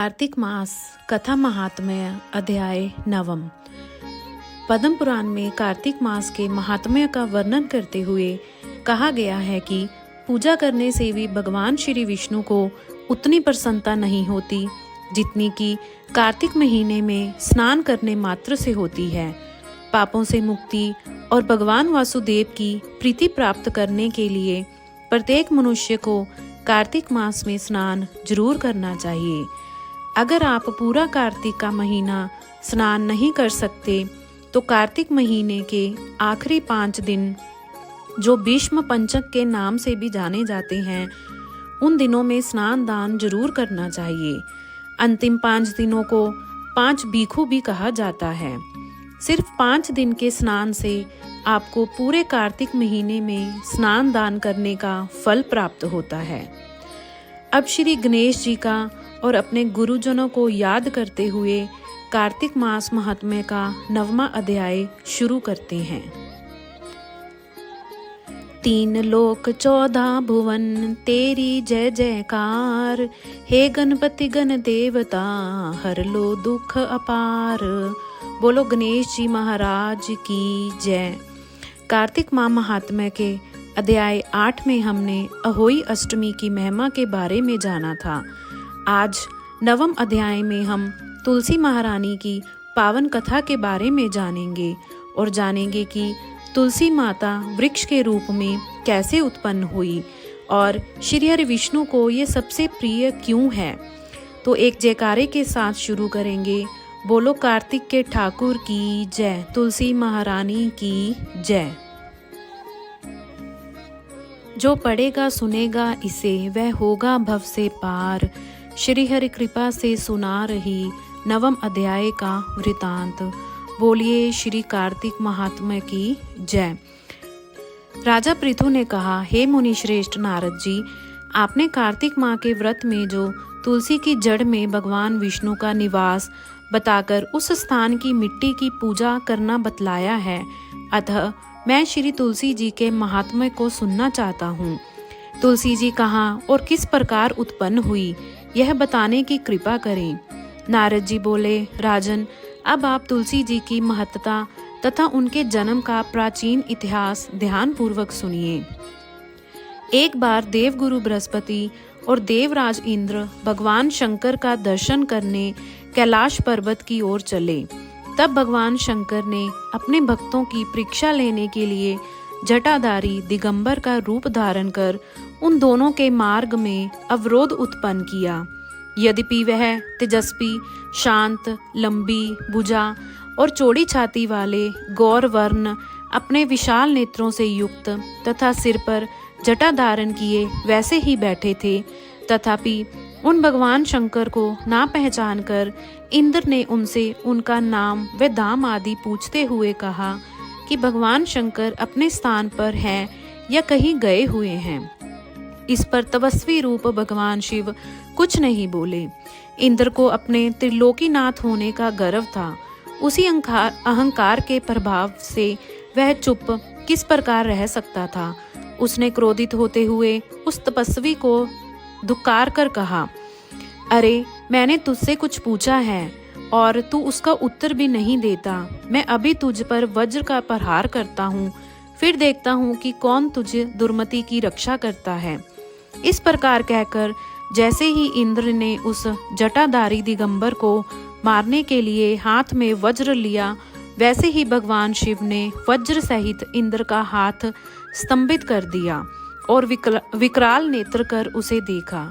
कार्तिक मास कथा महात्म्य अध्याय नवम। पद्म पुराण में कार्तिक मास के महात्म्य का वर्णन करते हुए कहा गया है कि पूजा करने से भी भगवान श्री विष्णु को उतनी प्रसन्नता नहीं होती जितनी कि कार्तिक महीने में स्नान करने मात्र से होती है। पापों से मुक्ति और भगवान वासुदेव की प्रीति प्राप्त करने के लिए प्रत्येक मनुष्य को कार्तिक मास में स्नान जरूर करना चाहिए। अगर आप पूरा कार्तिक का महीना स्नान नहीं कर सकते तो कार्तिक महीने के आखिरी 5 दिन जो भीष्म पंचक के नाम से भी जाने जाते हैं, उन दिनों में स्नान दान जरूर करना चाहिए। अंतिम 5 दिनों को 5 बीखू भी कहा जाता है। सिर्फ 5 दिन के स्नान से आपको पूरे कार्तिक महीने में स्नान दान करने का फल प्राप्त होता है। अब श्री गणेश जी का और अपने गुरुजनों को याद करते हुए कार्तिक मास महात्म्य का 9वां अध्याय शुरू करते हैं। 3 लोक 14 भुवन तेरी जय जयकार, हे गणपति गण देवता हर लो दुख अपार। बोलो गणेश जी महाराज की जय। कार्तिक माह महात्म्य के अध्याय 8 में हमने अहोई अष्टमी की महिमा के बारे में जाना था। आज 9वें अध्याय में हम तुलसी महारानी की पावन कथा के बारे में जानेंगे और जानेंगे कि तुलसी माता वृक्ष के रूप में कैसे उत्पन्न हुई और श्री हरि विष्णु को ये सबसे प्रिय क्यों है। तो एक जयकारे के साथ शुरू करेंगे। बोलो कार्तिक के ठाकुर की जय, तुलसी महारानी की जय। जो पढ़ेगा सुनेगा इसे वह होगा भव से पार, श्री हरि कृपा से सुना रही 9वें अध्याय का वृतांत। बोलिए श्री कार्तिक महात्म्य की जय। राजा पृथु ने कहा, हे मुनि श्रेष्ठ नारद जी, आपने कार्तिक माह के व्रत में जो तुलसी की जड़ में भगवान विष्णु का निवास बताकर उस स्थान की मिट्टी की पूजा करना बतलाया है, अतः मैं श्री तुलसी जी के महात्म्य को सुनना चाहता हूँ। तुलसी जी कहाँ और किस प्रकार उत्पन्न हुई, यह बताने की कृपा करें। नारद जी बोले, राजन, अब आप तुलसी जी की महत्ता तथा उनके जन्म का प्राचीन इतिहास ध्यान पूर्वक सुनिए। एक बार देवगुरु बृहस्पति और देवराज इंद्र भगवान शंकर का दर्शन करने कैलाश पर्वत की ओर चले। तब भगवान शंकर ने अपने भक्तों की परीक्षा लेने के लिए जटाधारी दिगंबर का रूप धारण कर उन दोनों के मार्ग में अवरोध उत्पन्न किया। यद्यपि वह तेजस्वी, शांत, लंबी भुजा और चौड़ी छाती वाले गौर वर्ण अपने विशाल नेत्रों से युक्त तथा सिर पर जटा धारण किए वैसे ही बैठे थे, तथापि उन भगवान शंकर को ना पहचान कर इंद्र ने उनसे उनका नाम व दाम आदि पूछते हुए कहा कि भगवान शंकर अपने स्थान पर हैं या कहीं गए हुए हैं। इस पर तपस्वी रूप भगवान शिव कुछ नहीं बोले। इंद्र को अपने त्रिलोकीनाथ होने का गर्व था। उसी अहंकार के प्रभाव से वह चुप किस प्रकार रह सकता था। उसने क्रोधित होते हुए उस तपस्वी को धुकार कर कहा, अरे मैंने तुझसे कुछ पूछा है और तू उसका उत्तर भी नहीं देता। मैं अभी तुझ पर वज्र का प्रहार करता हूँ, फिर देखता हूँ कि कौन तुझे दुर्मति की रक्षा करता है। इस प्रकार कहकर जैसे ही इंद्र ने उस जटाधारी दिगंबर को मारने के लिए हाथ में वज्र लिया, वैसे ही भगवान शिव ने वज्र सहित इंद्र का हाथ स्तंभित कर दिया और विकराल नेत्र कर उसे देखा।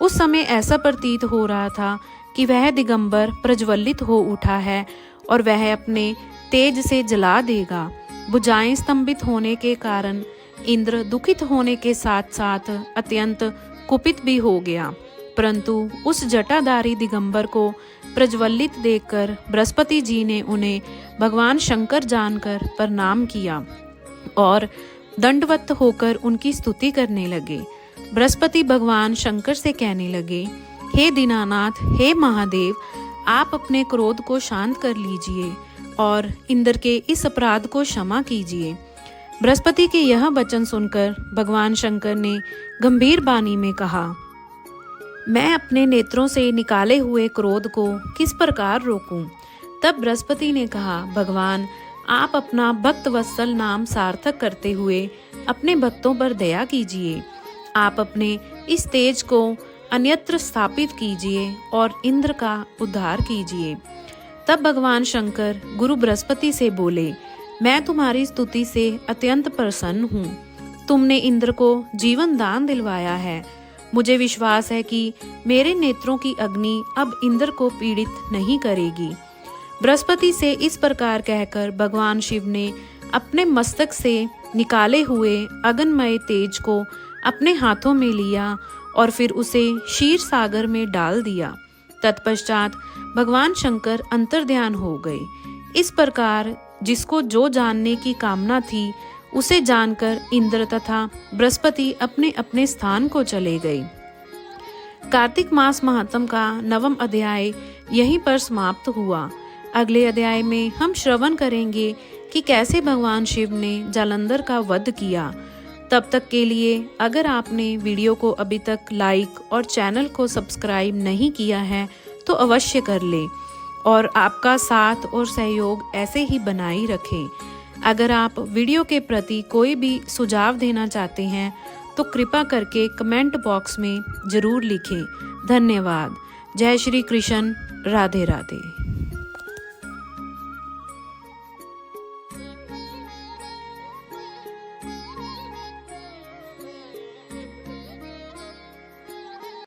उस समय ऐसा प्रतीत हो रहा था कि वह दिगंबर प्रज्वलित हो उठा है और वह अपने तेज से जला देगा। भुजाएं स्तंभित होने के कारण इंद्र दुखित होने के साथ साथ अत्यंत कुपित भी हो गया, परंतु उस जटाधारी दिगंबर को प्रज्वलित देखकर बृहस्पति जी ने उन्हें भगवान शंकर जानकर प्रणाम किया और दंडवत होकर उनकी स्तुति करने लगे। बृहस्पति भगवान शंकर से कहने लगे, हे दीनानाथ, हे महादेव, आप अपने क्रोध को शांत कर लीजिए और इंद्र के इस अपराध को क्षमा कीजिए। बृहस्पति के यह वचन सुनकर भगवान शंकर ने गंभीर वाणी में कहा, मैं अपने नेत्रों से निकाले हुए क्रोध को किस प्रकार रोकूं? तब बृहस्पति ने कहा, भगवान, आप अपना भक्त वत्सल नाम सार्थक करते हुए अपने भक्तों पर दया कीजिए। आप अपने इस तेज को अन्यत्र स्थापित कीजिए और इंद्र का उद्धार कीजिए। तब भगवान शंकर गुरु बृहस्पति से बोले, मैं तुम्हारी स्तुति से अत्यंत प्रसन्न हूँ। तुमने इंद्र को जीवन दान दिलवाया है। मुझे विश्वास है कि मेरे नेत्रों की अग्नि अब इंद्र को पीड़ित नहीं करेगी। बृहस्पति से इस प्रकार कहकर भगवान शिव ने अपने मस्तक से निकाले हुए अग्निमय तेज को अपने हाथों में लिया और फिर उसे क्षीर सागर में डाल दिया। तत्पश्चात भगवान शंकर अंतर्ध्यान हो गए। इस प्रकार जिसको जो जानने की कामना थी उसे जानकर इंद्र तथा बृहस्पति अपने अपने स्थान को चले गए। कार्तिक मास महात्म का 9वां अध्याय यहीं पर समाप्त हुआ। अगले अध्याय में हम श्रवण करेंगे कि कैसे भगवान शिव ने जालंधर का वध किया। तब तक के लिए अगर आपने वीडियो को अभी तक लाइक और चैनल को सब्सक्राइब नहीं किया है तो अवश्य कर लें और आपका साथ और सहयोग ऐसे ही बनाए रखें। अगर आप वीडियो के प्रति कोई भी सुझाव देना चाहते हैं तो कृपा करके कमेंट बॉक्स में ज़रूर लिखें। धन्यवाद। जय श्री कृष्ण। राधे राधे।